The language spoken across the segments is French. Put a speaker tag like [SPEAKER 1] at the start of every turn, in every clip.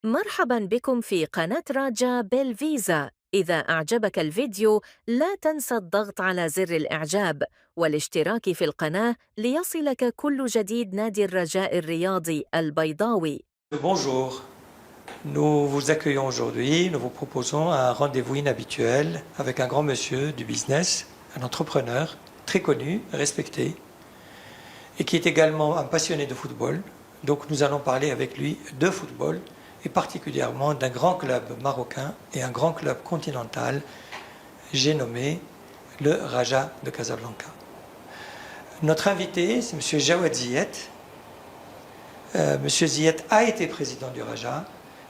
[SPEAKER 1] مرحبا بكم في قناة راجا بالفيزا. إذا أعجبك الفيديو لا تنسى الضغط على زر الإعجاب والاشتراك في القناة ليصلك كل جديد نادي الرجاء الرياضي البيضاوي.
[SPEAKER 2] Bonjour, nous vous accueillons aujourd'hui, nous vous proposons un rendez-vous inhabituel avec un grand monsieur du business, un entrepreneur très connu, respecté, et qui est également un passionné de football. Donc nous allons parler avec lui de football, et particulièrement d'un grand club marocain et un grand club continental, j'ai nommé le Raja de Casablanca. Notre invité, c'est M. Jawad Ziyet. Monsieur Ziyet a été président du Raja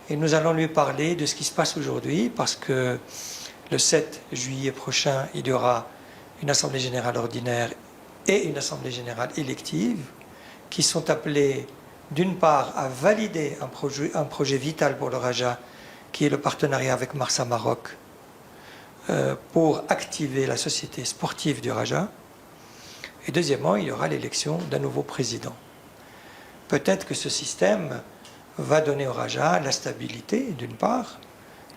[SPEAKER 2] et nous allons lui parler de ce qui se passe aujourd'hui parce que le 7 juillet prochain, il y aura une assemblée générale ordinaire et une assemblée générale élective qui sont appelées d'une part à valider un projet vital pour le Raja qui est le partenariat avec Marsa Maroc pour activer la société sportive du Raja, et deuxièmement, il y aura l'élection d'un nouveau président. Peut-être que ce système va donner au Raja la stabilité, d'une part,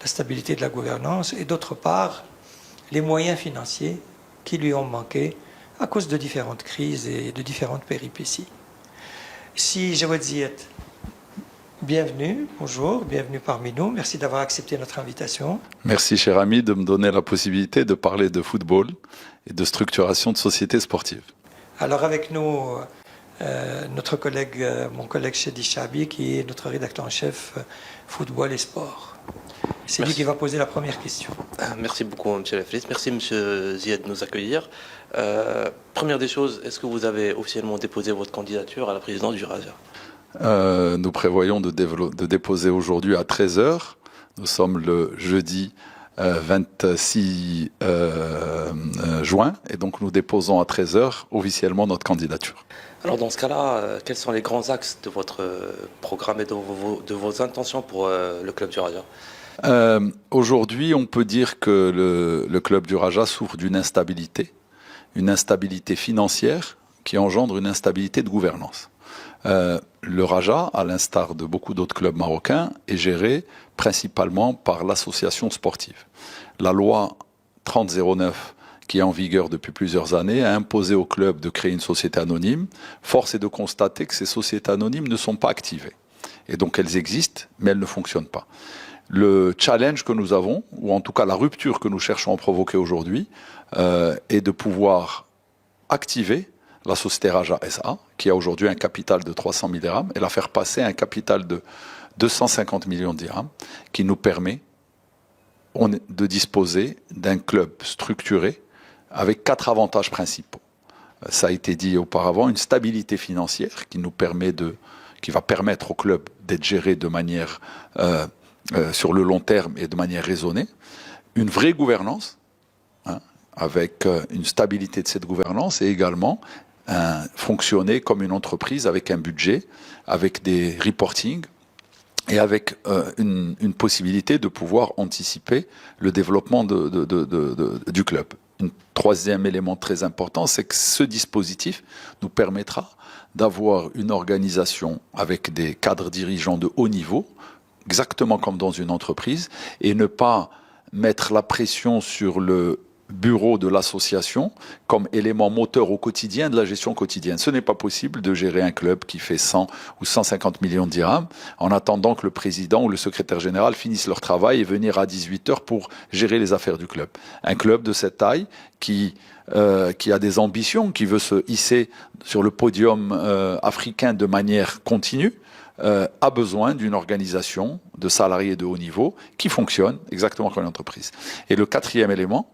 [SPEAKER 2] la stabilité de la gouvernance, et d'autre part, les moyens financiers qui lui ont manqué à cause de différentes crises et de différentes péripéties. Si Jawad Ziyet, bienvenue, bonjour, bienvenue parmi nous, merci d'avoir accepté notre invitation.
[SPEAKER 3] Merci cher ami de me donner la possibilité de parler de football et de structuration de sociétés sportives.
[SPEAKER 2] Alors avec nous, notre collègue, mon collègue Chedi Chabi, qui est notre rédacteur en chef football et sport. C'est lui qui va poser la première question.
[SPEAKER 4] Merci beaucoup, M. Laflis. Merci, M. Ziyed, de nous accueillir. Première des choses, est-ce que vous avez officiellement déposé votre candidature à la présidence du Raja?
[SPEAKER 3] Nous prévoyons de déposer aujourd'hui à 13 h. Nous sommes le jeudi 26 juin, et donc nous déposons à 13 h officiellement notre candidature.
[SPEAKER 4] Alors dans ce cas-là, quels sont les grands axes de votre programme et de vos intentions pour le club du Raja?
[SPEAKER 3] Aujourd'hui, on peut dire que le club du Raja souffre d'une instabilité financière qui engendre une instabilité de gouvernance. Le Raja, à l'instar de beaucoup d'autres clubs marocains, est géré principalement par l'association sportive. La loi 3009, qui est en vigueur depuis plusieurs années, a imposé au club de créer une société anonyme. Force est de constater que ces sociétés anonymes ne sont pas activées. Et donc elles existent, mais elles ne fonctionnent pas. Le challenge que nous avons, ou en tout cas la rupture que nous cherchons à provoquer aujourd'hui, est de pouvoir activer la société Raja SA, qui a aujourd'hui un capital de 300 000 dirhams, et la faire passer à un capital de 250 millions de dirhams, qui nous permet de disposer d'un club structuré avec 4 avantages principaux. Ça a été dit auparavant, une stabilité financière qui va permettre au club d'être géré de manière sur le long terme et de manière raisonnée, une vraie gouvernance, avec une stabilité de cette gouvernance, et également fonctionner comme une entreprise avec un budget, avec des reporting, et avec une possibilité de pouvoir anticiper le développement du club. Un troisième élément très important, c'est que ce dispositif nous permettra d'avoir une organisation avec des cadres dirigeants de haut niveau, exactement comme dans une entreprise, et ne pas mettre la pression sur le bureau de l'association comme élément moteur au quotidien de la gestion quotidienne. Ce n'est pas possible de gérer un club qui fait 100 ou 150 millions de dirhams en attendant que le président ou le secrétaire général finissent leur travail et venir à 18 h pour gérer les affaires du club. Un club de cette taille qui a des ambitions, qui veut se hisser sur le podium africain de manière continue, a besoin d'une organisation de salariés de haut niveau qui fonctionne exactement comme une entreprise. Et le quatrième élément,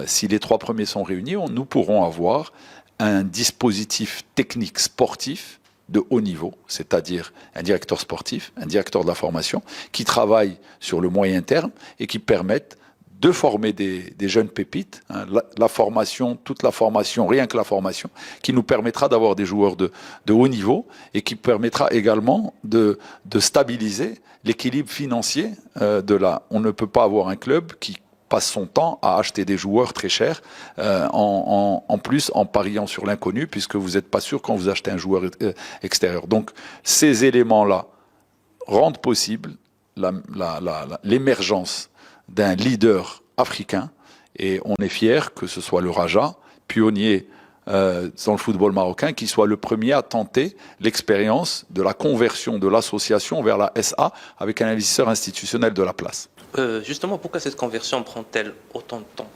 [SPEAKER 3] si les 3 premiers sont réunis, nous pourrons avoir un dispositif technique sportif de haut niveau, c'est-à-dire un directeur sportif, un directeur de la formation, qui travaille sur le moyen terme et qui permettent de former des jeunes pépites, la formation, toute la formation, rien que la formation, qui nous permettra d'avoir des joueurs de haut niveau et qui permettra également de stabiliser l'équilibre financier On ne peut pas avoir un club qui passe son temps à acheter des joueurs très chers, en plus en pariant sur l'inconnu, puisque vous n'êtes pas sûr quand vous achetez un joueur extérieur. Donc ces éléments-là rendent possible l'émergence d'un leader africain et on est fier que ce soit le Raja, pionnier dans le football marocain, qui soit le premier à tenter l'expérience de la conversion de l'association vers la SA avec un investisseur institutionnel de la place.
[SPEAKER 4] Justement, pourquoi cette conversion prend-elle autant de temps?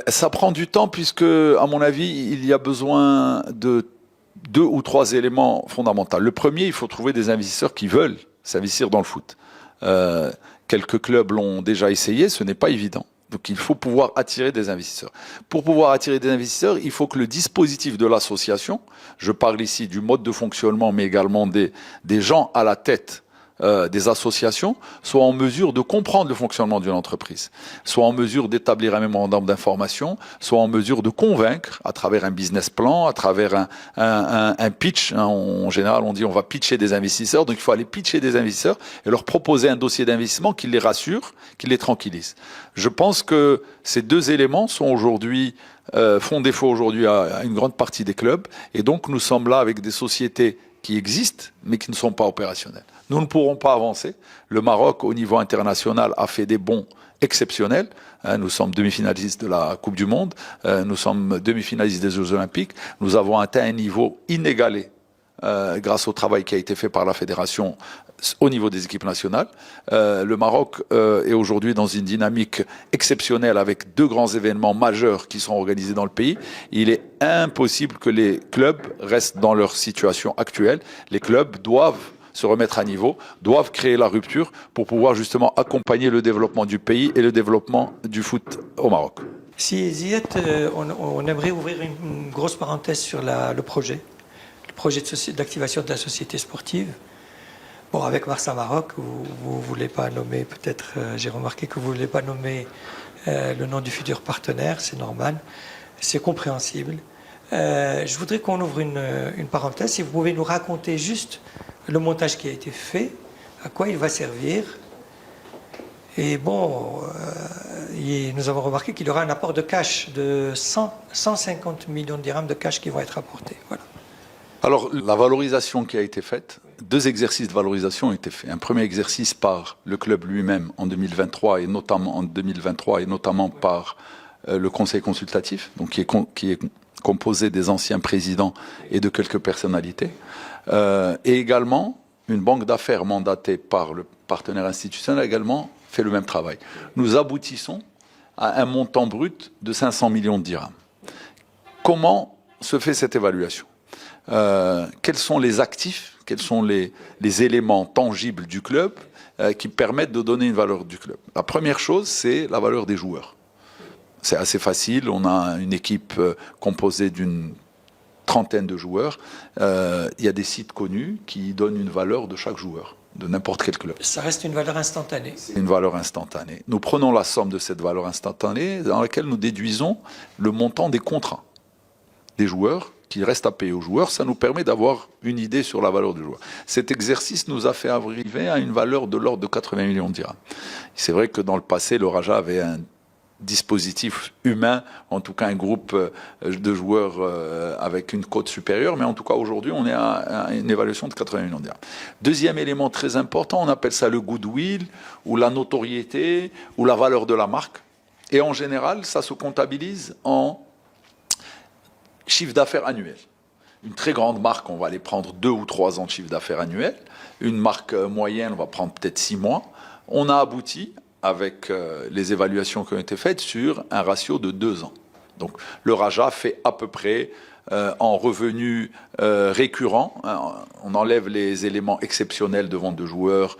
[SPEAKER 3] Ça prend du temps puisque, à mon avis, il y a besoin de 2 ou 3 éléments fondamentaux. Le premier, il faut trouver des investisseurs qui veulent s'investir dans le foot. Quelques clubs l'ont déjà essayé, ce n'est pas évident. Donc il faut pouvoir attirer des investisseurs. Pour pouvoir attirer des investisseurs, il faut que le dispositif de l'association, je parle ici du mode de fonctionnement, mais également des gens à la tête des associations, soient en mesure de comprendre le fonctionnement d'une entreprise, soient en mesure d'établir un mémorandum d'information, soient en mesure de convaincre à travers un business plan, à travers un pitch. En général, on dit on va pitcher des investisseurs, donc il faut aller pitcher des investisseurs et leur proposer un dossier d'investissement qui les rassure, qui les tranquillise. Je pense que ces 2 éléments sont aujourd'hui font défaut aujourd'hui à une grande partie des clubs, et donc nous sommes là avec des sociétés qui existent, mais qui ne sont pas opérationnelles. Nous ne pourrons pas avancer. Le Maroc, au niveau international, a fait des bonds exceptionnels. Nous sommes demi-finalistes de la Coupe du Monde. Nous sommes demi-finalistes des Jeux Olympiques. Nous avons atteint un niveau inégalé grâce au travail qui a été fait par la fédération au niveau des équipes nationales. Le Maroc est aujourd'hui dans une dynamique exceptionnelle avec 2 grands événements majeurs qui sont organisés dans le pays. Il est impossible que les clubs restent dans leur situation actuelle. Les clubs doivent se remettre à niveau, doivent créer la rupture pour pouvoir justement accompagner le développement du pays et le développement du foot au Maroc.
[SPEAKER 2] Si Ziad, on aimerait ouvrir une grosse parenthèse sur le projet d'activation de la société sportive. Bon, avec Barça Maroc, vous ne voulez pas nommer, peut-être, j'ai remarqué que vous ne voulez pas nommer le nom du futur partenaire, c'est normal, c'est compréhensible. Je voudrais qu'on ouvre une parenthèse, si vous pouvez nous raconter juste le montage qui a été fait, à quoi il va servir. Et bon, nous avons remarqué qu'il y aura un apport de cash de 150 millions de dirhams de cash qui vont être apportés. Voilà.
[SPEAKER 3] Alors, la valorisation qui a été faite, 2 exercices de valorisation ont été faits. Un premier exercice par le club lui-même en 2023 et notamment par le conseil consultatif, donc qui est composé des anciens présidents et de quelques personnalités, et également une banque d'affaires mandatée par le partenaire institutionnel a également fait le même travail. Nous aboutissons à un montant brut de 500 millions de dirhams. Comment se fait cette évaluation? Quels sont les actifs, quels sont les éléments tangibles du club qui permettent de donner une valeur du club? La première chose, c'est la valeur des joueurs. C'est assez facile, on a une équipe composée d'une 30aine de joueurs. Il y a des sites connus qui donnent une valeur de chaque joueur, de n'importe quel club.
[SPEAKER 2] Ça reste une valeur instantanée.
[SPEAKER 3] C'est une valeur instantanée. Nous prenons la somme de cette valeur instantanée dans laquelle nous déduisons le montant des contrats des joueurs qui reste à payer aux joueurs. Ça nous permet d'avoir une idée sur la valeur du joueur. Cet exercice nous a fait arriver à une valeur de l'ordre de 80 millions de dirhams. C'est vrai que dans le passé, le Raja avait un dispositif humain, en tout cas un groupe de joueurs avec une cote supérieure, mais en tout cas aujourd'hui on est à une évaluation de 80 millions de dirhams. Deuxième élément très important, on appelle ça le goodwill, ou la notoriété, ou la valeur de la marque. Et en général, ça se comptabilise en chiffre d'affaires annuel. Une très grande marque, on va aller prendre 2 ou 3 ans de chiffre d'affaires annuel. Une marque moyenne, on va prendre peut-être 6 mois. On a abouti avec les évaluations qui ont été faites sur un ratio de 2 ans. Donc le Raja fait à peu près en revenus récurrents, on enlève les éléments exceptionnels de vente de joueurs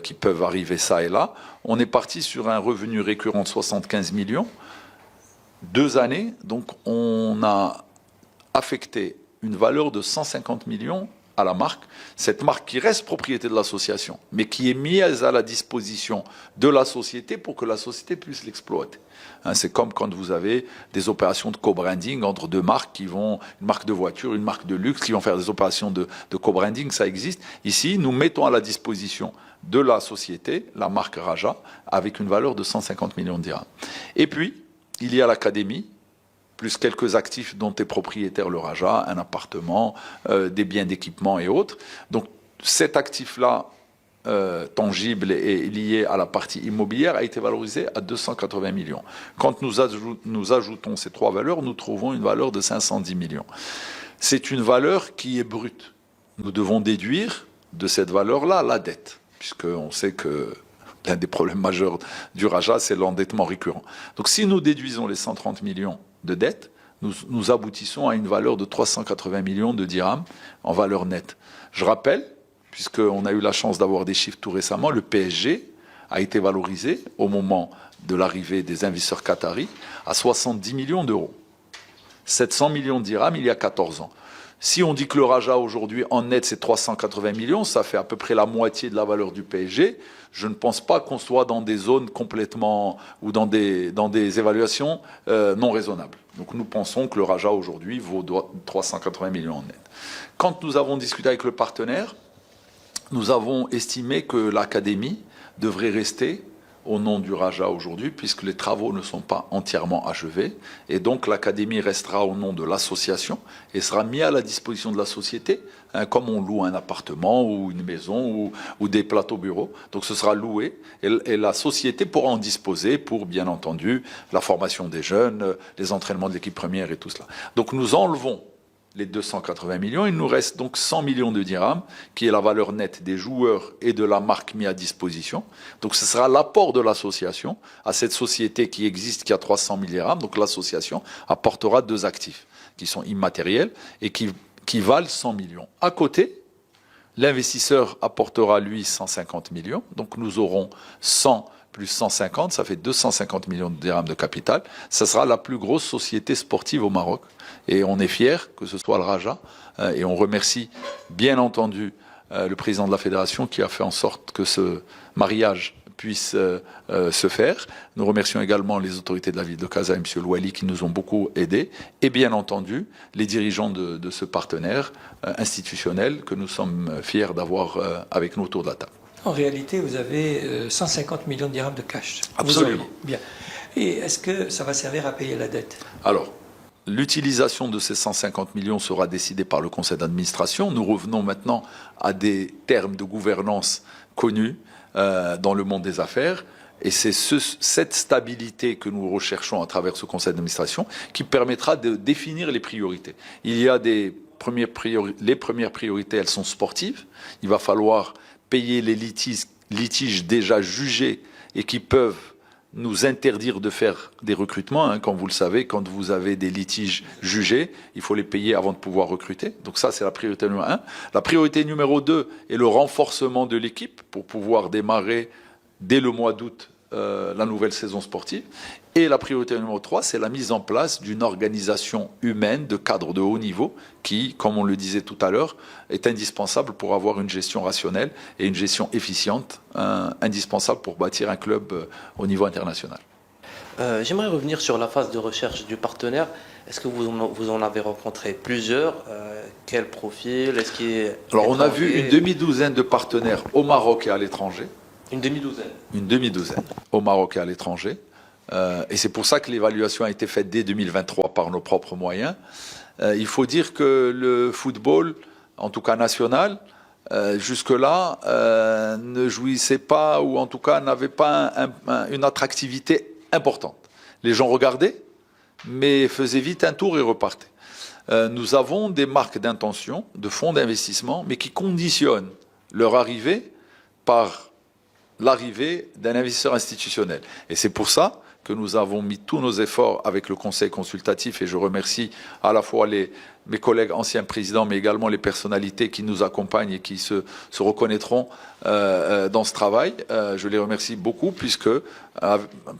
[SPEAKER 3] qui peuvent arriver ça et là, on est parti sur un revenu récurrent de 75 millions, 2 années, donc on a affecté une valeur de 150 millions à la marque, cette marque qui reste propriété de l'association, mais qui est mise à la disposition de la société pour que la société puisse l'exploiter. C'est comme quand vous avez des opérations de co-branding entre 2 marques qui vont, une marque de voiture, une marque de luxe, qui vont faire des opérations de co-branding, ça existe. Ici, nous mettons à la disposition de la société, la marque Raja, avec une valeur de 150 millions de dirhams. Et puis, il y a l'académie, plus quelques actifs dont est propriétaire le Raja, un appartement, des biens d'équipement et autres. Donc cet actif-là tangible et lié à la partie immobilière a été valorisé à 280 millions. Quand nous ajoutons ces trois valeurs, nous trouvons une valeur de 510 millions. C'est une valeur qui est brute. Nous devons déduire de cette valeur-là la dette, puisqu'on sait que l'un des problèmes majeurs du Raja, c'est l'endettement récurrent. Donc si nous déduisons les 130 millions de dette, nous aboutissons à une valeur de 380 millions de dirhams en valeur nette. Je rappelle, puisqu'on a eu la chance d'avoir des chiffres tout récemment, le PSG a été valorisé au moment de l'arrivée des investisseurs qataris à 70 millions d'euros. 700 millions de dirhams il y a 14 ans. Si on dit que le Raja aujourd'hui en net c'est 380 millions, ça fait à peu près la moitié de la valeur du PSG. Je ne pense pas qu'on soit dans des zones complètement ou dans des évaluations non raisonnables. Donc nous pensons que le Raja aujourd'hui vaut 380 millions en net. Quand nous avons discuté avec le partenaire, nous avons estimé que l'académie devrait rester au nom du Raja aujourd'hui, puisque les travaux ne sont pas entièrement achevés. Et donc l'académie restera au nom de l'association et sera mise à la disposition de la société, hein, comme on loue un appartement ou une maison ou des plateaux bureaux. Donc ce sera loué et la société pourra en disposer pour, bien entendu, la formation des jeunes, les entraînements de l'équipe première et tout cela. Donc nous enlevons les 280 millions, il nous reste donc 100 millions de dirhams, qui est la valeur nette des joueurs et de la marque mis à disposition. Donc ce sera l'apport de l'association à cette société qui existe, qui a 300 000 dirhams. Donc l'association apportera deux actifs qui sont immatériels et qui valent 100 millions. À côté, l'investisseur apportera, lui, 150 millions. Donc nous aurons 100 plus 150, ça fait 250 millions de dirhams de capital. Ça sera la plus grosse société sportive au Maroc. Et on est fiers que ce soit le Raja. Et on remercie bien entendu le président de la fédération qui a fait en sorte que ce mariage puisse se faire. Nous remercions également les autorités de la ville de Casa et M. Louali qui nous ont beaucoup aidés. Et bien entendu, les dirigeants de ce partenaire institutionnel que nous sommes fiers d'avoir avec nous autour de la table.
[SPEAKER 2] En réalité, vous avez 150 millions de dirhams de cash.
[SPEAKER 3] Absolument.
[SPEAKER 2] Bien. Et est-ce que ça va servir à payer la dette?
[SPEAKER 3] Alors, l'utilisation de ces 150 millions sera décidée par le conseil d'administration. Nous revenons maintenant à des termes de gouvernance connus dans le monde des affaires. Et c'est cette stabilité que nous recherchons à travers ce conseil d'administration qui permettra de définir les priorités. Il y a les premières priorités, elles sont sportives. Il va falloir payer les litiges déjà jugés et qui peuvent nous interdire de faire des recrutements. Hein. Comme vous le savez, quand vous avez des litiges jugés, il faut les payer avant de pouvoir recruter. Donc ça, c'est la priorité numéro 1. La priorité numéro 2 est le renforcement de l'équipe pour pouvoir démarrer dès le mois d'août la nouvelle saison sportive. Et la priorité numéro 3, c'est la mise en place d'une organisation humaine de cadres de haut niveau qui, comme on le disait tout à l'heure, est indispensable pour avoir une gestion rationnelle et une gestion efficiente, indispensable pour bâtir un club au niveau international.
[SPEAKER 4] J'aimerais revenir sur la phase de recherche du partenaire. Est-ce que vous en avez rencontré plusieurs? Quel profil? Est-ce qu'il est
[SPEAKER 3] Alors on a
[SPEAKER 4] étranger?
[SPEAKER 3] vu une demi-douzaine de partenaires au Maroc et à l'étranger.
[SPEAKER 4] Une demi-douzaine?
[SPEAKER 3] Une demi-douzaine au Maroc et à l'étranger. Et c'est pour ça que l'évaluation a été faite dès 2023 par nos propres moyens. Il faut dire que le football, en tout cas national, jusque-là, ne jouissait pas, ou en tout cas n'avait pas une attractivité importante. Les gens regardaient, mais faisaient vite un tour et repartaient. Nous avons des marques d'intention, de fonds d'investissement, mais qui conditionnent leur arrivée par l'arrivée d'un investisseur institutionnel. Et c'est pour ça que nous avons mis tous nos efforts avec le conseil consultatif, et je remercie à la fois mes collègues anciens présidents, mais également les personnalités qui nous accompagnent et qui se reconnaîtront dans ce travail. Je les remercie beaucoup, puisque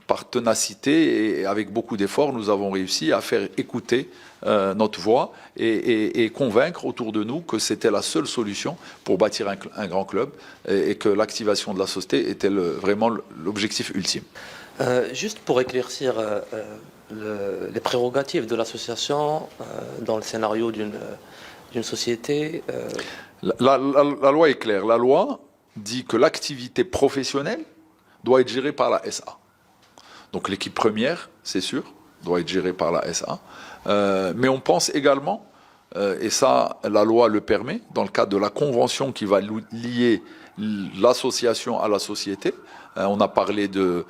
[SPEAKER 3] par ténacité et avec beaucoup d'efforts, nous avons réussi à faire écouter notre voix et convaincre autour de nous que c'était la seule solution pour bâtir un grand club, et que l'activation de la société était vraiment l'objectif ultime.
[SPEAKER 4] Juste pour éclaircir les prérogatives de l'association dans le scénario d'une société.
[SPEAKER 3] La loi est claire. La loi dit que l'activité professionnelle doit être gérée par la SA. Donc l'équipe première, c'est sûr, doit être gérée par la SA. Mais on pense également et ça, la loi le permet, dans le cadre de la convention qui va lier l'association à la société. On a parlé de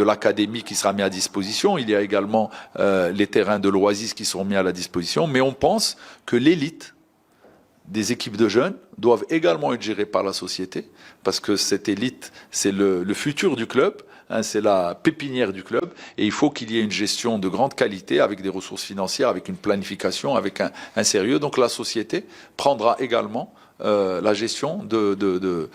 [SPEAKER 3] l'académie qui sera mise à disposition. Il y a également les terrains de loisirs qui seront mis à la disposition. Mais on pense que l'élite des équipes de jeunes doivent également être gérées par la société, parce que cette élite, c'est le futur du club, c'est la pépinière du club, et il faut qu'il y ait une gestion de grande qualité, avec des ressources financières, avec une planification, avec un sérieux. Donc la société prendra également la gestion des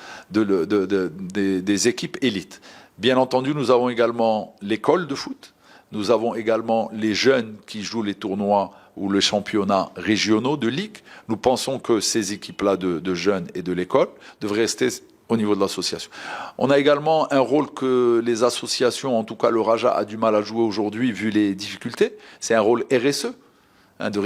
[SPEAKER 3] équipes élites. Bien entendu, nous avons également l'école de foot, nous avons également les jeunes qui jouent les tournois ou les championnats régionaux de ligue. Nous pensons que ces équipes-là de jeunes et de l'école devraient rester au niveau de l'association. On a également un rôle que les associations, en tout cas le Raja, a du mal à jouer aujourd'hui vu les difficultés. C'est un rôle RSE, de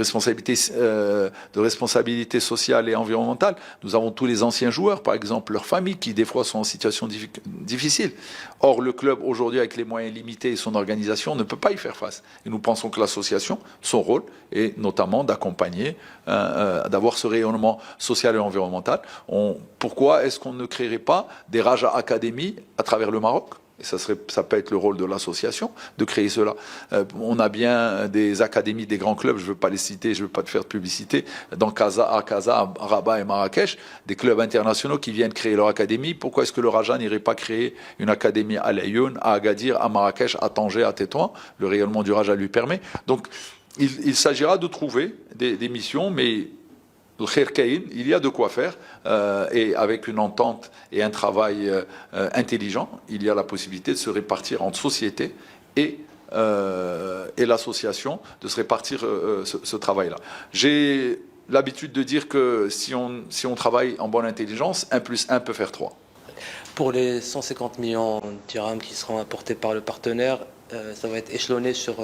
[SPEAKER 3] responsabilité sociale et environnementale. Nous avons tous les anciens joueurs, par exemple, leurs familles, qui des fois sont en situation difficile. Or, le club, aujourd'hui, avec les moyens limités et son organisation, ne peut pas y faire face. Et nous pensons que l'association, son rôle est notamment d'accompagner, d'avoir ce rayonnement social et environnemental. Pourquoi est-ce qu'on ne créerait pas des Raja Academy à travers le Maroc ? Et ça peut être le rôle de l'association de créer cela. On a bien des académies, des grands clubs, je ne veux pas les citer, je ne veux pas te faire de publicité, à Casa, à Rabat et Marrakech, des clubs internationaux qui viennent créer leur académie. Pourquoi est-ce que le Raja n'irait pas créer une académie à Laayoune, à Agadir, à Marrakech, à Tanger, à Tétouan? Le rayonnement du Raja lui permet. Donc il s'agira de trouver des missions, mais le khair kaïn, il y a de quoi faire, et avec une entente et un travail intelligent, il y a la possibilité de se répartir entre société et l'association, de se répartir ce travail-là. J'ai l'habitude de dire que si on travaille en bonne intelligence, 1 + 1 peut faire 3.
[SPEAKER 4] Pour les 150 millions de dirhams qui seront apportés par le partenaire, ça va être échelonné sur...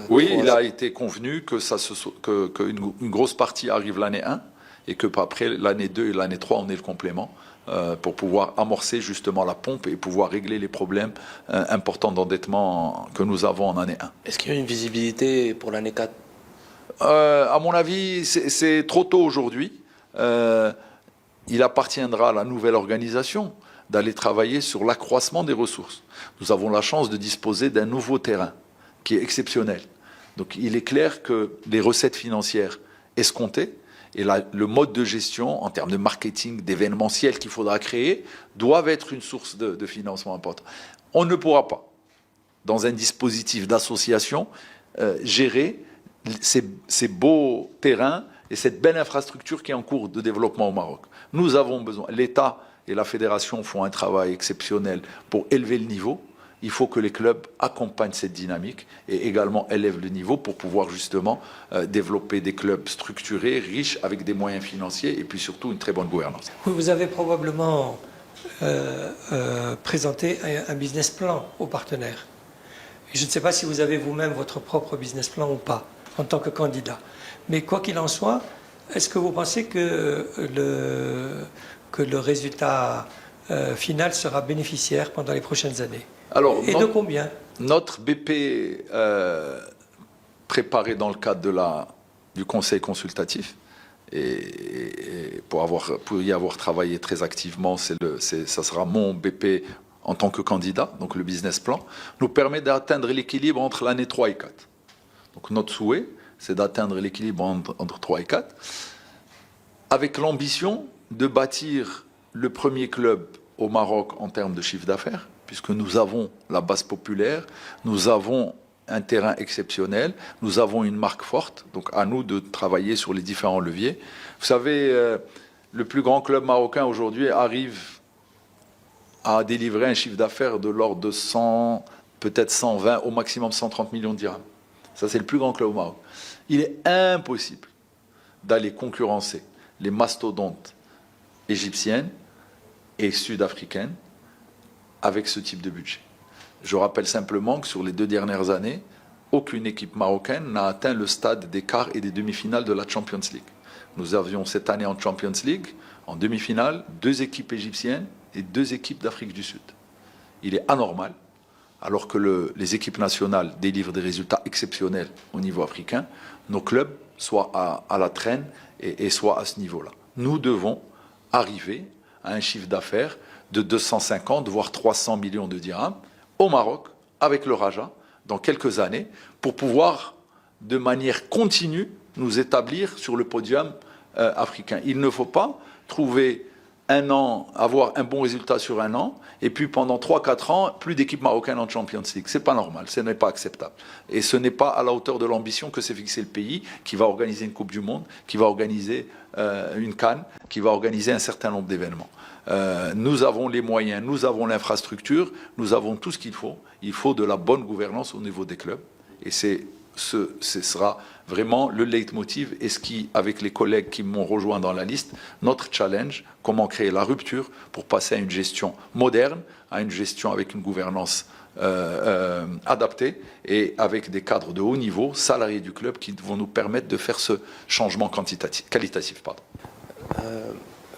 [SPEAKER 3] Oui, il a été convenu qu'une grosse partie arrive l'année 1 et que après l'année 2 et l'année 3, on ait le complément pour pouvoir amorcer justement la pompe et pouvoir régler les problèmes importants d'endettement que nous avons en année 1.
[SPEAKER 4] Est-ce qu'il y a une visibilité pour l'année 4 ?
[SPEAKER 3] À mon avis, c'est trop tôt aujourd'hui. Il appartiendra à la nouvelle organisation d'aller travailler sur l'accroissement des ressources. Nous avons la chance de disposer d'un nouveau terrain qui est exceptionnel. Donc il est clair que les recettes financières escomptées et le mode de gestion en termes de marketing, d'événementiel qu'il faudra créer, doivent être une source de financement importante. On ne pourra pas, dans un dispositif d'association, gérer ces beaux terrains et cette belle infrastructure qui est en cours de développement au Maroc. Nous avons besoin, l'État et la fédération font un travail exceptionnel pour élever le niveau. Il faut que les clubs accompagnent cette dynamique et également élèvent le niveau pour pouvoir justement développer des clubs structurés, riches, avec des moyens financiers et puis surtout une très bonne gouvernance.
[SPEAKER 2] Oui, vous avez probablement présenté un business plan aux partenaires. Et je ne sais pas si vous avez vous-même votre propre business plan ou pas, en tant que candidat. Mais quoi qu'il en soit, est-ce que vous pensez que le résultat final sera bénéficiaire pendant les prochaines années?
[SPEAKER 3] Alors,
[SPEAKER 2] et de combien?
[SPEAKER 3] Notre BP préparé dans le cadre du conseil consultatif, et pour y avoir travaillé très activement, ça sera mon BP en tant que candidat, donc le business plan, nous permet d'atteindre l'équilibre entre l'année 3 et 4. Donc notre souhait, c'est d'atteindre l'équilibre entre 3 et 4, avec l'ambition de bâtir le premier club au Maroc en termes de chiffre d'affaires, puisque nous avons la base populaire, nous avons un terrain exceptionnel, nous avons une marque forte, donc à nous de travailler sur les différents leviers. Vous savez, le plus grand club marocain aujourd'hui arrive à délivrer un chiffre d'affaires de l'ordre de 100, peut-être 120, au maximum 130 millions de dirhams. Ça, c'est le plus grand club au Maroc. Il est impossible d'aller concurrencer les mastodontes égyptiennes et sud-africaines avec ce type de budget. Je rappelle simplement que sur les 2 dernières années, aucune équipe marocaine n'a atteint le stade des quarts et des demi-finales de la Champions League. Nous avions cette année en Champions League, en demi-finale, 2 équipes égyptiennes et 2 équipes d'Afrique du Sud. Il est anormal, alors que les équipes nationales délivrent des résultats exceptionnels au niveau africain, nos clubs soient à la traîne et soient à ce niveau-là. Nous devons arriver à un chiffre d'affaires de 250 voire 300 millions de dirhams au Maroc avec le Raja dans quelques années pour pouvoir de manière continue nous établir sur le podium africain. Il ne faut pas trouver un an, avoir un bon résultat sur un an, et puis pendant 3-4 ans, plus d'équipes marocaines en Champions League. C'est pas normal, ce n'est pas acceptable. Et ce n'est pas à la hauteur de l'ambition que s'est fixé le pays, qui va organiser une Coupe du Monde, qui va organiser une CAN, qui va organiser un certain nombre d'événements. Nous avons les moyens, nous avons l'infrastructure, nous avons tout ce qu'il faut. Il faut de la bonne gouvernance au niveau des clubs. Et ce sera vraiment le leitmotiv et ce qui, avec les collègues qui m'ont rejoint dans la liste, notre challenge, comment créer la rupture pour passer à une gestion moderne, à une gestion avec une gouvernance adaptée et avec des cadres de haut niveau, salariés du club, qui vont nous permettre de faire ce changement qualitatif.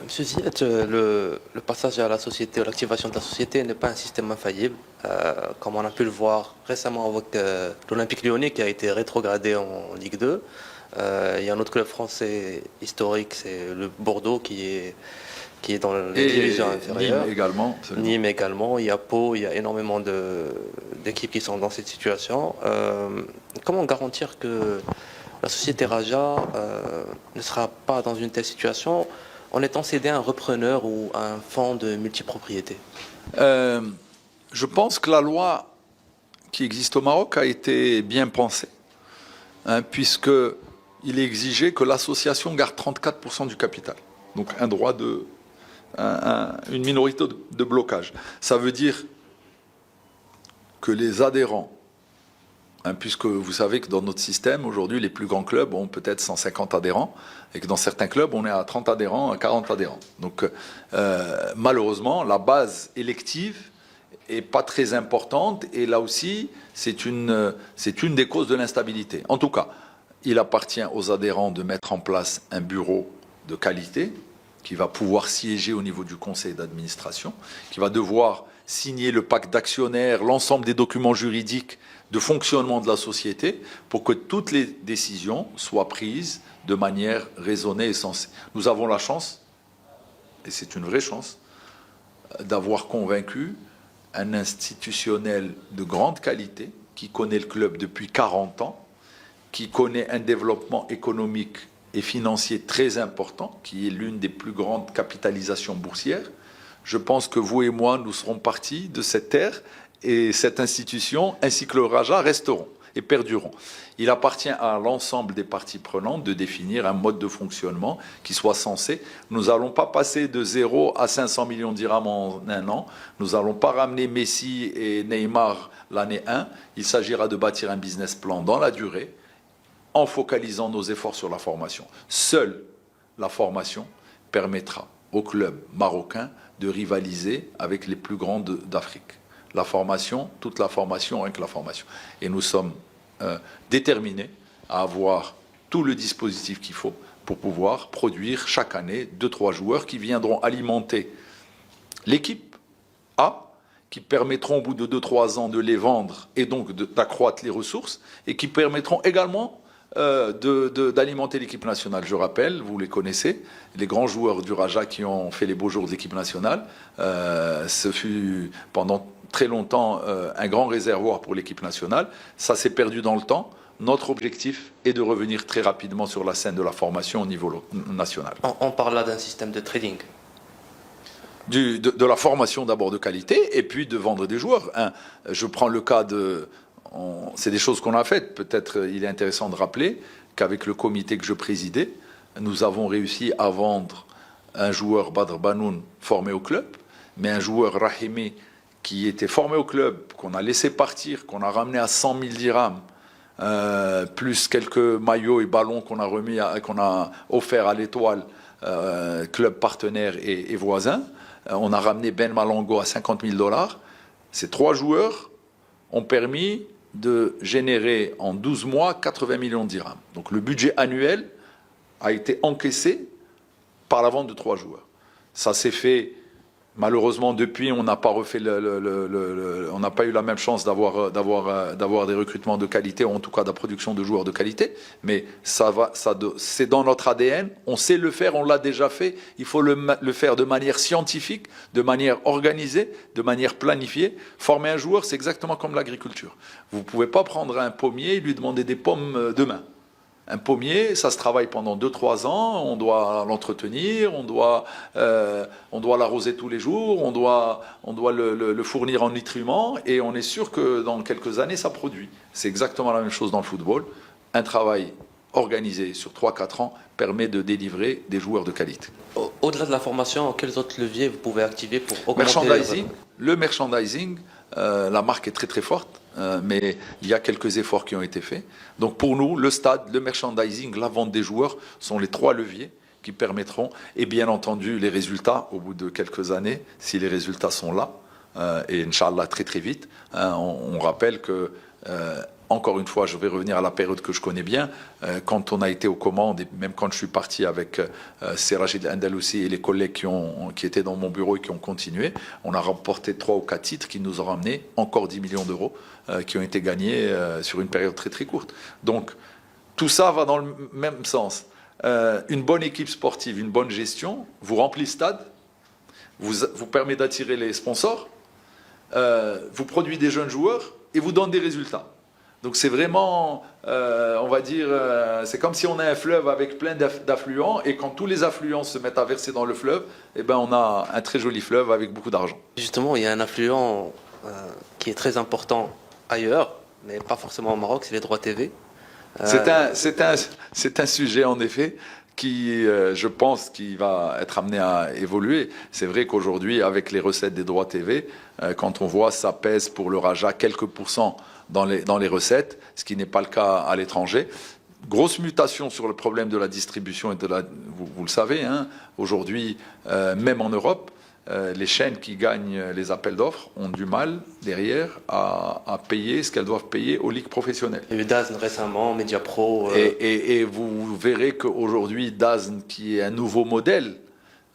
[SPEAKER 4] Monsieur Ziad, le passage à la société, l'activation de la société n'est pas un système infaillible, comme on a pu le voir récemment avec l'Olympique Lyonnais qui a été rétrogradé en Ligue 2. Il y a un autre club français historique, c'est le Bordeaux qui est dans les divisions inférieures.
[SPEAKER 3] Nîmes également.
[SPEAKER 4] Nîmes également, il y a Pau, il y a énormément d'équipes qui sont dans cette situation. Comment garantir que la société Raja ne sera pas dans une telle situation en étant cédé à un repreneur ou à un fonds de multipropriété?
[SPEAKER 3] Je pense que la loi qui existe au Maroc a été bien pensée, puisqu'il est exigé que l'association garde 34% du capital. Donc un droit une minorité de blocage. Ça veut dire que les adhérents, puisque vous savez que dans notre système, aujourd'hui, les plus grands clubs ont peut-être 150 adhérents, et que dans certains clubs, on est à 30 adhérents, à 40 adhérents. Donc, malheureusement, la base élective n'est pas très importante, et là aussi, c'est une des causes de l'instabilité. En tout cas, il appartient aux adhérents de mettre en place un bureau de qualité qui va pouvoir siéger au niveau du conseil d'administration, qui va devoir signer le pacte d'actionnaires, l'ensemble des documents juridiques de fonctionnement de la société pour que toutes les décisions soient prises de manière raisonnée et sensée. Nous avons la chance, et c'est une vraie chance, d'avoir convaincu un institutionnel de grande qualité qui connaît le club depuis 40 ans, qui connaît un développement économique et financier très important, qui est l'une des plus grandes capitalisations boursières. Je pense que vous et moi, nous serons partis de cette ère et cette institution, ainsi que le Raja, resteront et perdureront. Il appartient à l'ensemble des parties prenantes de définir un mode de fonctionnement qui soit sensé. Nous n'allons pas passer de 0 à 500 millions de dirhams en un an. Nous n'allons pas ramener Messi et Neymar l'année 1. Il s'agira de bâtir un business plan dans la durée en focalisant nos efforts sur la formation. Seule la formation permettra aux clubs marocains de rivaliser avec les plus grands d'Afrique. La formation, toute la formation avec la formation. Et nous sommes déterminés à avoir tout le dispositif qu'il faut pour pouvoir produire chaque année 2-3 joueurs qui viendront alimenter l'équipe A, qui permettront au bout de 2-3 ans de les vendre et donc d'accroître les ressources, et qui permettront également d'alimenter l'équipe nationale. Je rappelle, vous les connaissez, les grands joueurs du Raja qui ont fait les beaux jours de l'équipe nationale. Ce fut pendant très longtemps un grand réservoir pour l'équipe nationale. Ça s'est perdu dans le temps. Notre objectif est de revenir très rapidement sur la scène de la formation au niveau national.
[SPEAKER 4] On parle là d'un système de trading.
[SPEAKER 3] De la formation d'abord de qualité et puis de vendre des joueurs. Je prends le cas de... C'est des choses qu'on a faites. Peut-être il est intéressant de rappeler qu'avec le comité que je présidais, nous avons réussi à vendre un joueur Badr Banoun formé au club, mais un joueur Rahimi qui était formé au club, qu'on a laissé partir, qu'on a ramené à 100 000 dirhams, plus quelques maillots et ballons qu'on a offert à l'Étoile, club partenaire et voisin. On a ramené Ben Malongo à 50 000 $. Ces 3 joueurs ont permis de générer en 12 mois 80 millions de dirhams. Donc le budget annuel a été encaissé par la vente de 3 joueurs. Ça s'est fait Malheureusement, depuis, on n'a pas refait on n'a pas eu la même chance d'avoir des recrutements de qualité, ou en tout cas de la production de joueurs de qualité. Mais c'est dans notre ADN. On sait le faire, on l'a déjà fait. Il faut le faire de manière scientifique, de manière organisée, de manière planifiée. Former un joueur, c'est exactement comme l'agriculture. Vous ne pouvez pas prendre un pommier et lui demander des pommes demain. Un pommier, ça se travaille pendant 2-3 ans, on doit l'entretenir, on doit l'arroser tous les jours, on doit le fournir en nutriments, et on est sûr que dans quelques années, ça produit. C'est exactement la même chose dans le football. Un travail organisé sur 3-4 ans permet de délivrer des joueurs de qualité.
[SPEAKER 4] Au-delà de la formation, quels autres leviers vous pouvez activer pour augmenter
[SPEAKER 3] le merchandising, la marque est très très forte, mais il y a quelques efforts qui ont été faits. Donc pour nous, le stade, le merchandising, la vente des joueurs sont les 3 leviers qui permettront, et bien entendu les résultats au bout de quelques années, si les résultats sont là, et Inch'Allah très très vite. On rappelle que, encore une fois, je vais revenir à la période que je connais bien, quand on a été aux commandes, et même quand je suis parti avec Rachid Andalousi et les collègues qui étaient dans mon bureau et qui ont continué, on a remporté 3 ou 4 titres qui nous ont ramené encore 10 millions d'euros qui ont été gagnés sur une période très très courte. Donc tout ça va dans le même sens. Une bonne équipe sportive, une bonne gestion, vous remplit le stade, vous permet d'attirer les sponsors, vous produit des jeunes joueurs et vous donne des résultats. Donc c'est vraiment, on va dire, c'est comme si on a un fleuve avec plein d'affluents, et quand tous les affluents se mettent à verser dans le fleuve, eh ben on a un très joli fleuve avec beaucoup d'argent.
[SPEAKER 4] Justement, il y a un affluent qui est très important ailleurs, mais pas forcément au Maroc, c'est les droits TV.
[SPEAKER 3] C'est un sujet en effet qui, je pense, qui va être amené à évoluer. C'est vrai qu'aujourd'hui, avec les recettes des droits TV, quand on voit ça pèse pour le Raja quelques pourcents dans les recettes, ce qui n'est pas le cas à l'étranger. Grosse mutation sur le problème de la distribution et vous le savez, hein, aujourd'hui, même en Europe, les chaînes qui gagnent les appels d'offres ont du mal derrière à payer ce qu'elles doivent payer aux ligues professionnelles.
[SPEAKER 4] Il y a eu DAZN récemment, Mediapro.
[SPEAKER 3] Et vous verrez qu'aujourd'hui, DAZN, qui est un nouveau modèle,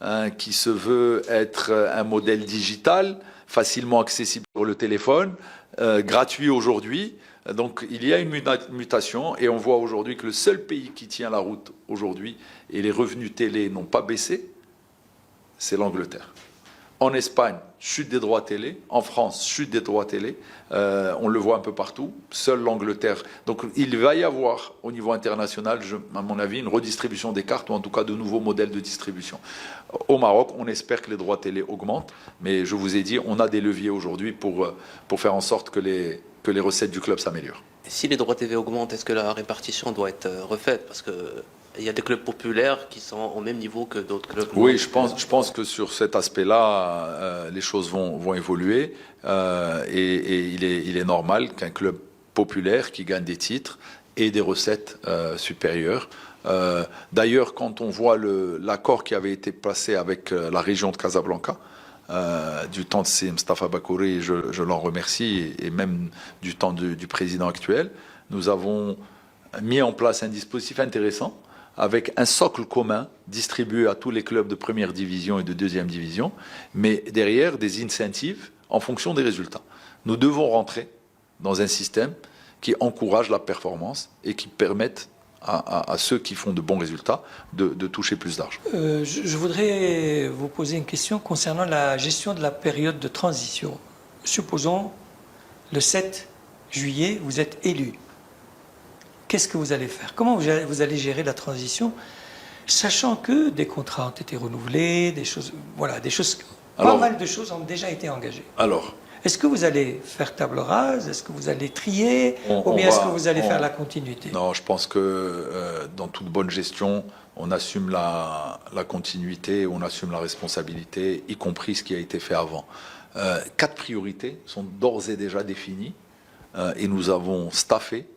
[SPEAKER 3] hein, qui se veut être un modèle digital, facilement accessible sur le téléphone, gratuit aujourd'hui. Donc il y a une mutation, et on voit aujourd'hui que le seul pays qui tient la route aujourd'hui, et les revenus télé n'ont pas baissé, c'est l'Angleterre. En Espagne, chute des droits télé. En France, chute des droits télé. On le voit un peu partout. Seule l'Angleterre. Donc il va y avoir au niveau international, à mon avis, une redistribution des cartes, ou en tout cas de nouveaux modèles de distribution. Au Maroc, on espère que les droits télé augmentent. Mais je vous ai dit, on a des leviers aujourd'hui pour faire en sorte que les recettes du club s'améliorent.
[SPEAKER 4] Si les droits TV augmentent, est-ce que la répartition doit être refaite? Parce que il y a des clubs populaires qui sont au même niveau que d'autres clubs.
[SPEAKER 3] Oui, je pense que sur cet aspect-là, les choses vont évoluer, et il est normal qu'un club populaire qui gagne des titres ait des recettes supérieures. D'ailleurs, quand on voit l'accord qui avait été passé avec la région de Casablanca, du temps de C. Mustafa Bakouri, je l'en remercie, et même du temps du président actuel, nous avons mis en place un dispositif intéressant, avec un socle commun distribué à tous les clubs de première division et de deuxième division, mais derrière des incentives en fonction des résultats. Nous devons rentrer dans un système qui encourage la performance et qui permette à ceux qui font de bons résultats de toucher plus d'argent.
[SPEAKER 2] Je voudrais vous poser une question concernant la gestion de la période de transition. Supposons le 7 juillet, vous êtes élu. Qu'est-ce que vous allez faire? Comment vous allez gérer la transition, sachant que des contrats ont été renouvelés, pas mal de choses ont déjà été engagées.
[SPEAKER 3] Alors,
[SPEAKER 2] est-ce que vous allez faire table rase? Est-ce que vous allez trier? Ou bien est-ce que vous allez faire la continuité?
[SPEAKER 3] Non, je pense que dans toute bonne gestion, on assume la continuité, on assume la responsabilité, y compris ce qui a été fait avant. 4 priorités sont d'ores et déjà définies, et nous avons staffé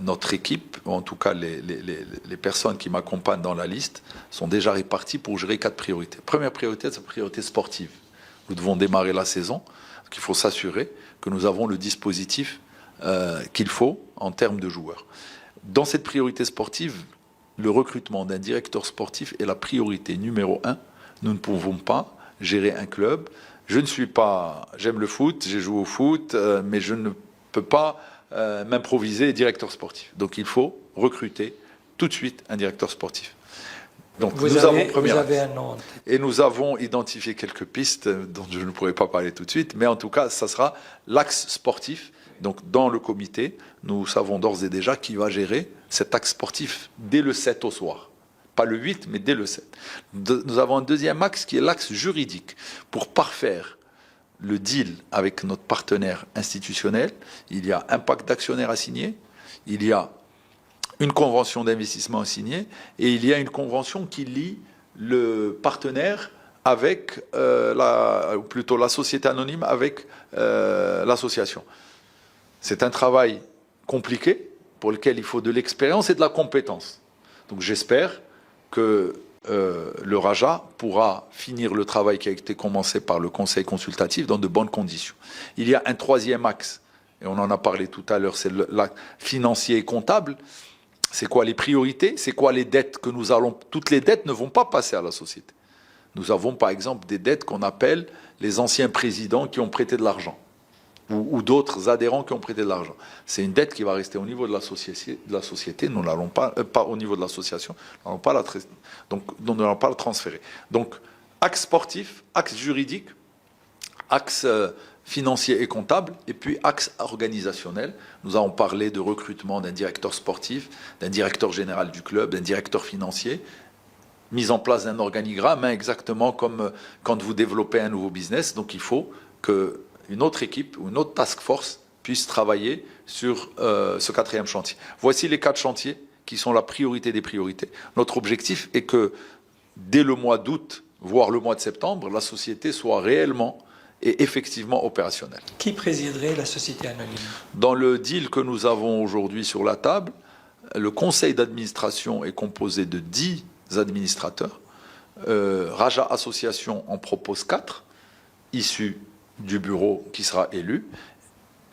[SPEAKER 3] notre équipe, ou en tout cas les personnes qui m'accompagnent dans la liste, sont déjà réparties pour gérer 4 priorités. Première priorité, c'est la priorité sportive. Nous devons démarrer la saison, donc il faut s'assurer que nous avons le dispositif qu'il faut en termes de joueurs. Dans cette priorité sportive, le recrutement d'un directeur sportif est la priorité numéro 1. Nous ne pouvons pas gérer un club. Je ne suis pas... J'aime le foot, j'ai joué au foot, mais je ne peux pas m'improviser directeur sportif. Donc il faut recruter tout de suite un directeur sportif. Donc
[SPEAKER 2] Vous avez un nom en tête.
[SPEAKER 3] et nous avons identifié quelques pistes dont je ne pourrais pas parler tout de suite, mais en tout cas, ça sera l'axe sportif. Donc dans le comité, nous savons d'ores et déjà qui va gérer cet axe sportif dès le 7 au soir. Pas le 8, mais dès le 7. Nous avons un deuxième axe qui est l'axe juridique. Pour parfaire le deal avec notre partenaire institutionnel, il y a un pacte d'actionnaires à signer, il y a une convention d'investissement à signer et il y a une convention qui lie le partenaire avec, ou plutôt la société anonyme avec l'association. C'est un travail compliqué pour lequel il faut de l'expérience et de la compétence. Donc j'espère que le Raja pourra finir le travail qui a été commencé par le conseil consultatif dans de bonnes conditions. Il y a un troisième axe, et on en a parlé tout à l'heure, c'est l'axe financier et comptable. C'est quoi les priorités? C'est quoi les dettes que nous allons... Toutes les dettes ne vont pas passer à la société. Nous avons par exemple des dettes qu'on appelle les anciens présidents qui ont prêté de l'argent ou d'autres adhérents qui ont prêté de l'argent. C'est une dette qui va rester au niveau de la société. Nous n'allons pas au niveau de l'association, nous n'allons pas la transférer. Donc, axe sportif, axe juridique, axe financier et comptable, et puis axe organisationnel. Nous avons parlé de recrutement d'un directeur sportif, d'un directeur général du club, d'un directeur financier, mise en place d'un organigramme, exactement comme quand vous développez un nouveau business. Donc il faut qu'une autre équipe ou une autre task force puisse travailler sur ce quatrième chantier. Voici les 4 chantiers qui sont la priorité des priorités. Notre objectif est que dès le mois d'août, voire le mois de septembre, la société soit réellement et effectivement opérationnelle.
[SPEAKER 2] Qui présiderait la société anonyme?
[SPEAKER 3] Dans le deal que nous avons aujourd'hui sur la table, le conseil d'administration est composé de 10 administrateurs. Raja Association en propose 4, issus du bureau qui sera élu.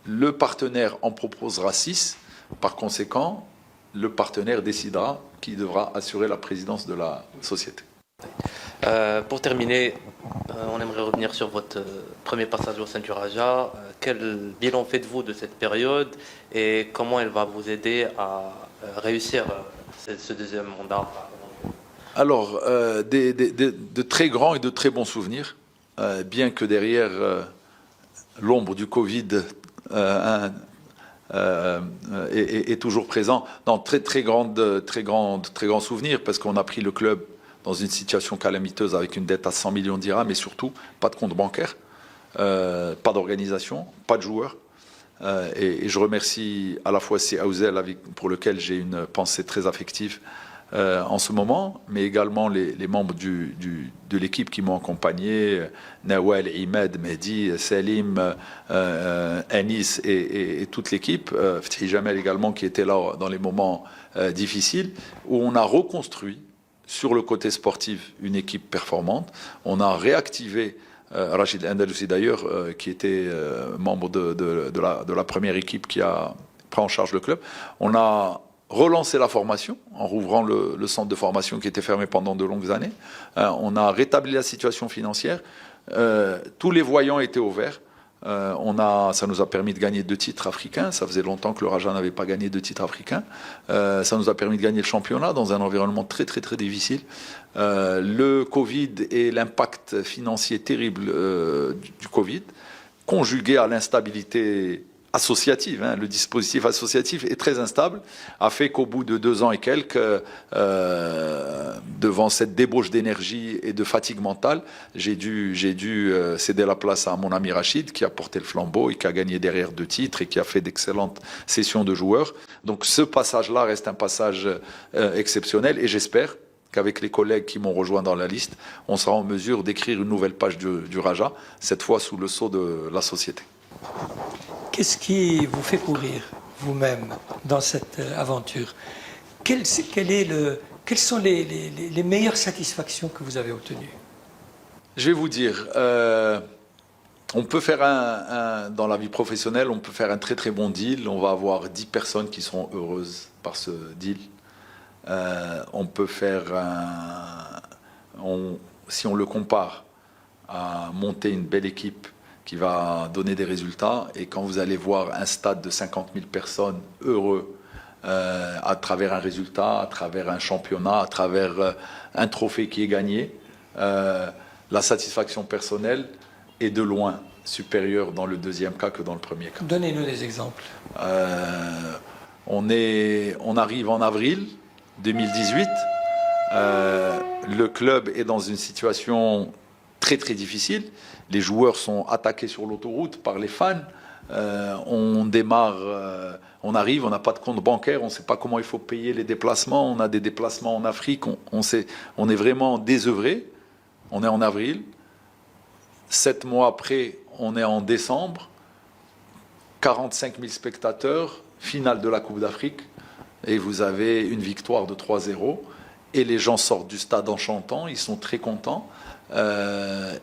[SPEAKER 3] Le partenaire en proposera 6. Par conséquent, le partenaire décidera qui devra assurer la présidence de la société.
[SPEAKER 4] Pour terminer, on aimerait revenir sur votre premier passage au sein du Raja. Quel bilan faites-vous de cette période et comment elle va vous aider à réussir ce deuxième mandat?
[SPEAKER 3] Alors, de très grands et de très bons souvenirs, bien que derrière l'ombre du Covid est toujours présent. Non, très grands souvenirs, parce qu'on a pris le club dans une situation calamiteuse avec une dette à 100 millions de dirhams, mais surtout pas de compte bancaire, pas d'organisation, pas de joueurs. Et je remercie à la fois C. Aouzel, pour lequel j'ai une pensée très affective en ce moment, mais également les membres de l'équipe qui m'ont accompagné, Nawal, Imad, Mehdi, Salim, Anis et toute l'équipe, Fethi Jamel également qui était là dans les moments difficiles, où on a reconstruit sur le côté sportif une équipe performante. On a réactivé Rachid Andalousi d'ailleurs, qui était membre de la première équipe qui a pris en charge le club. On a relancé la formation en rouvrant le centre de formation qui était fermé pendant de longues années. On a rétabli la situation financière. Tous les voyants étaient au vert. Ça nous a permis de gagner 2 titres africains. Ça faisait longtemps que le Raja n'avait pas gagné 2 titres africains. Ça nous a permis de gagner le championnat dans un environnement très difficile. Le Covid et l'impact financier terrible du Covid, conjugué à l'instabilité associative, le dispositif associatif est très instable, a fait qu'au bout de 2 ans et quelques, devant cette débauche d'énergie et de fatigue mentale, j'ai dû céder la place à mon ami Rachid, qui a porté le flambeau et qui a gagné derrière 2 titres et qui a fait d'excellentes sessions de joueurs. Donc ce passage-là reste un passage exceptionnel, et j'espère qu'avec les collègues qui m'ont rejoint dans la liste, on sera en mesure d'écrire une nouvelle page du Raja, cette fois sous le sceau de la société.
[SPEAKER 2] Qu'est-ce qui vous fait courir vous-même dans cette aventure? Quelles sont les meilleures satisfactions que vous avez obtenues?
[SPEAKER 3] Je vais vous dire, on peut faire dans la vie professionnelle, on peut faire un très bon deal. On va avoir 10 personnes qui seront heureuses par ce deal. On peut faire si on le compare à monter une belle équipe qui va donner des résultats. Et quand vous allez voir un stade de 50 000 personnes heureux à travers un résultat, à travers un championnat, à travers un trophée qui est gagné, la satisfaction personnelle est de loin supérieure dans le deuxième cas que dans le premier cas.
[SPEAKER 2] Donnez-nous des exemples.
[SPEAKER 3] On arrive en avril 2018. Le club est dans une situation très très difficile. Les joueurs sont attaqués sur l'autoroute par les fans. On démarre, on arrive, on n'a pas de compte bancaire, on ne sait pas comment il faut payer les déplacements. On a des déplacements en Afrique, on est vraiment désœuvré. On est en avril. 7 mois après, on est en décembre. 45 000 spectateurs, finale de la Coupe d'Afrique. Et vous avez une victoire de 3-0. Et les gens sortent du stade en chantant, ils sont très contents.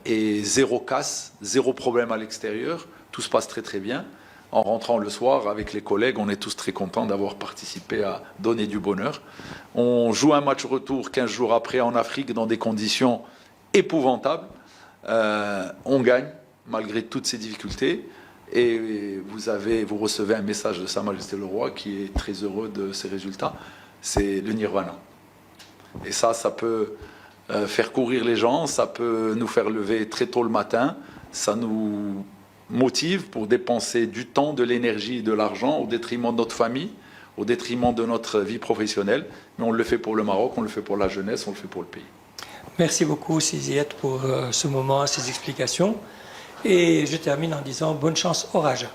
[SPEAKER 3] Et zéro casse, zéro problème à l'extérieur. Tout se passe très très bien. En rentrant le soir avec les collègues, on est tous très contents d'avoir participé à donner du bonheur. On joue un match retour 15 jours après en Afrique dans des conditions épouvantables. On gagne malgré toutes ces difficultés. Et vous recevez un message de Sa Majesté le Roi qui est très heureux de ces résultats. C'est le Nirvana. Et ça peut faire courir les gens, ça peut nous faire lever très tôt le matin, ça nous motive pour dépenser du temps, de l'énergie et de l'argent au détriment de notre famille, au détriment de notre vie professionnelle. Mais on le fait pour le Maroc, on le fait pour la jeunesse, on le fait pour le pays.
[SPEAKER 2] Merci beaucoup, Siziet, pour ce moment, ces explications. Et je termine en disant bonne chance au Raja.